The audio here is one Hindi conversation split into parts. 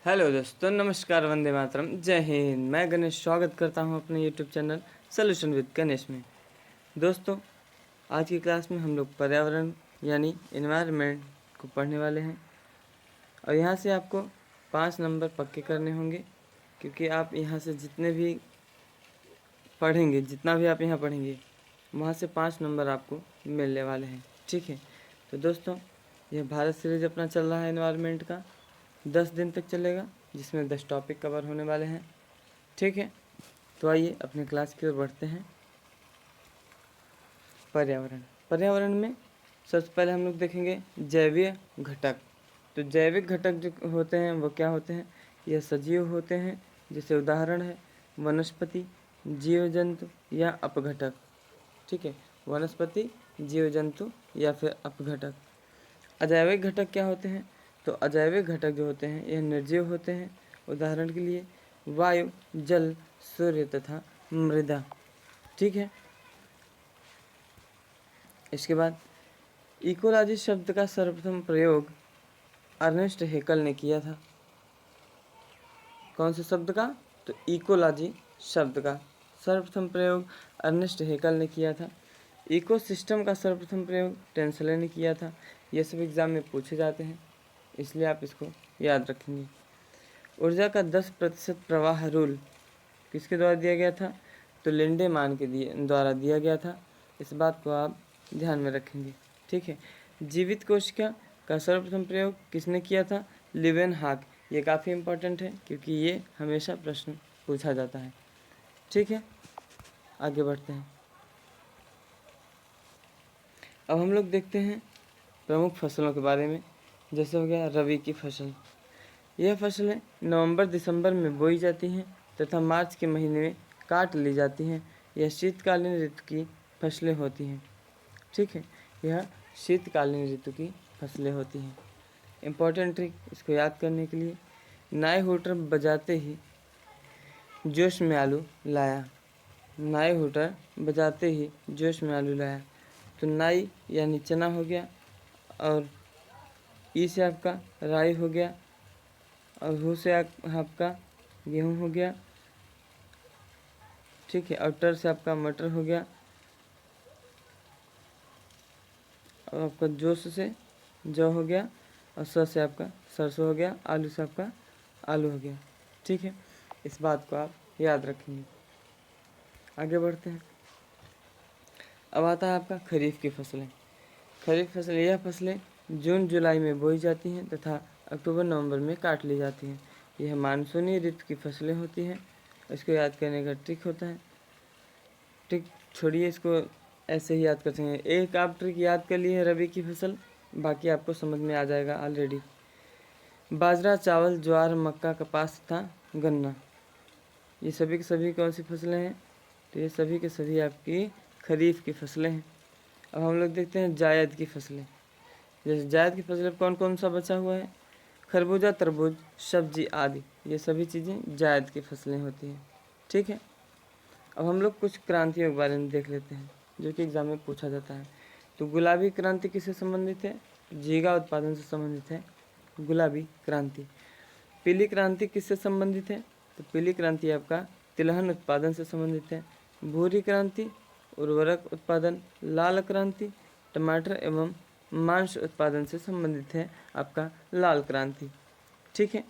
हेलो दोस्तों, नमस्कार, वंदे मातरम, जय हिंद। मैं गणेश स्वागत करता हूं अपने YouTube channel solution with Ganesh में। दोस्तों, आज की क्लास में हम लोग पर्यावरण यानी एनवायरनमेंट को पढ़ने वाले हैं और यहाँ से आपको 5 नंबर पक्के करने होंगे, क्योंकि आप यहाँ से जितना भी आप यहाँ पढ़ेंगे वहाँ से 5 नंबर आपको मिलने वाले हैं। ठीक है, तो दोस्तों, यह भारत सीरीज अपना चल रहा है एनवायरनमेंट का, 10 दिन तक चलेगा, जिसमें 10 टॉपिक कवर होने वाले हैं। ठीक है, तो आइए अपने क्लास की ओर बढ़ते हैं। पर्यावरण में सबसे पहले हम लोग देखेंगे जैवीय घटक। तो जैविक घटक जो होते हैं वो क्या होते हैं? यह सजीव होते हैं, जैसे उदाहरण है वनस्पति, जीव जंतु या अपघटक। ठीक है, वनस्पति, जीव जंतु या फिर अपघटक। अजैविक घटक क्या होते हैं? तो अजैविक घटक जो होते हैं यह निर्जीव होते हैं, उदाहरण के लिए वायु, जल, सूर्य तथा मृदा। ठीक है, इसके बाद इकोलॉजी शब्द का सर्वप्रथम प्रयोग अर्नेस्ट हेकल ने किया था। कौन से शब्द का? तो इकोलॉजी शब्द का सर्वप्रथम प्रयोग अर्नेस्ट हेकल ने किया था। इकोसिस्टम का सर्वप्रथम प्रयोग टेंसले ने किया था। ये सब एग्जाम में पूछे जाते हैं, इसलिए आप इसको याद रखेंगे। ऊर्जा का 10% प्रवाह रूल किसके द्वारा दिया गया था? तो लिंडेमान के द्वारा दिया गया था। इस बात को आप ध्यान में रखेंगे। ठीक है, जीवित कोशिका का सर्वप्रथम प्रयोग किसने किया था? लीवेनहॉक। ये काफ़ी इम्पोर्टेंट है, क्योंकि ये हमेशा प्रश्न पूछा जाता है। ठीक है, आगे बढ़ते हैं। अब हम लोग देखते हैं प्रमुख फसलों के बारे में। जैसे हो गया रबी की फसल। यह फसलें नवंबर दिसंबर में बोई जाती हैं तथा मार्च के महीने में काट ली जाती हैं। यह शीतकालीन ऋतु की फसलें होती हैं। ठीक है, यह शीतकालीन ऋतु की फसलें होती हैं। इम्पोर्टेंट ट्रिक इसको याद करने के लिए, नाई हुटर बजाते ही जोश में आलू लाया। नाई हुटर बजाते ही जोश में आलू लाया। तो नाई यानी चना हो गया, और ई से आपका राई हो गया, और हु से आपका गेहूँ हो गया। ठीक है, और टर से आपका मटर हो गया, और आपका जोश से जौ हो गया, और स से आपका सरसों हो गया, आलू से आपका आलू हो गया। ठीक है, इस बात को आप याद रखेंगे। आगे बढ़ते हैं। अब आता है आपका खरीफ की फसलें। खरीफ फसल, यह फसलें जून जुलाई में बोई जाती हैं तथा अक्टूबर नवंबर में काट ली जाती हैं। यह मानसूनी ऋतु की फसलें होती हैं। इसको याद करने का ट्रिक होता है। ट्रिक छोड़िए, इसको ऐसे ही याद कर सकेंगे। एक आप ट्रिक याद कर लिए रबी की फसल, बाकी आपको समझ में आ जाएगा ऑलरेडी। बाजरा, चावल, ज्वार, मक्का, कपास तथा गन्ना, ये सभी के सभी कौन सी फसलें हैं? तो ये सभी के सभी आपकी खरीफ की फसलें हैं। अब हम लोग देखते हैं जायद की फसलें। जैसे जायद की फसलें कौन कौन सा बचा हुआ है? खरबूजा, तरबूज, सब्जी आदि, ये सभी चीज़ें जायद की फसलें होती हैं। ठीक है, अब हम लोग कुछ क्रांतियों के बारे में देख लेते हैं, जो कि एग्जाम में पूछा जाता है। तो गुलाबी क्रांति किससे संबंधित है? झींगा उत्पादन से संबंधित है गुलाबी क्रांति। पीली क्रांति किससे संबंधित है? तो पीली क्रांति आपका तिलहन उत्पादन से संबंधित है। भूरी क्रांति उर्वरक उत्पादन। लाल क्रांति टमाटर एवं मांस उत्पादन से संबंधित है आपका लाल क्रांति। ठीक है,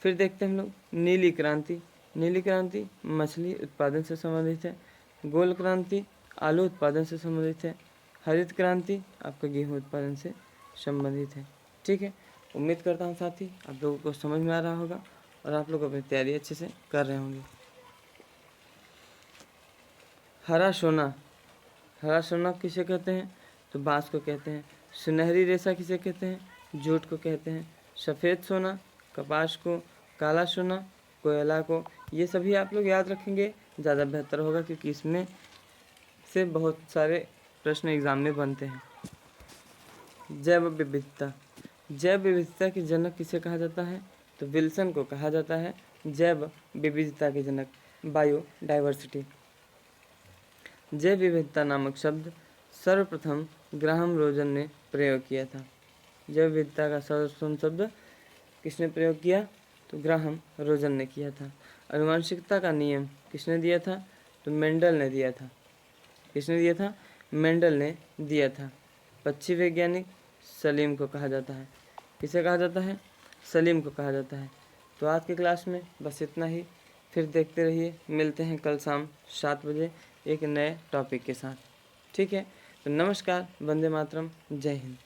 फिर देखते हैं हम लोग नीली क्रांति। नीली क्रांति मछली उत्पादन से संबंधित है। गोल क्रांति आलू उत्पादन से संबंधित है। हरित क्रांति आपका गेहूं उत्पादन से संबंधित है। ठीक है, उम्मीद करता हूँ साथी आप लोगों को समझ में आ रहा होगा और आप लोग अपनी तैयारी अच्छे से कर रहे होंगे। हरा सोना, हरा सोना किसे कहते हैं? तो बांस को कहते हैं। सुनहरी रेशा किसे कहते हैं? जूट को कहते हैं। सफ़ेद सोना कपास को, काला सोना कोयला को। ये सभी आप लोग याद रखेंगे, ज़्यादा बेहतर होगा, क्योंकि इसमें से बहुत सारे प्रश्न एग्जाम में बनते हैं। जैव विविधता, जैव विविधता के जनक किसे कहा जाता है? तो विल्सन को कहा जाता है जैव विविधता के जनक, बायोडाइवर्सिटी। जैव विविधता नामक शब्द सर्वप्रथम ग्राहम रोजन ने प्रयोग किया था। जैव विविधता का सर्वप्रथम शब्द किसने प्रयोग किया? तो ग्राहम रोजन ने किया था। आनुवंशिकता का नियम किसने दिया था? तो मेंडल ने दिया था। किसने दिया था? मेंडल ने दिया था। पक्षी वैज्ञानिक सलीम को कहा जाता है। किसे कहा जाता है? सलीम को कहा जाता है। तो आज की क्लास में बस इतना ही। फिर देखते रहिए, मिलते हैं कल शाम 7 बजे एक नए टॉपिक के साथ। ठीक है, तो नमस्कार, वंदे मातरम, जय हिंद।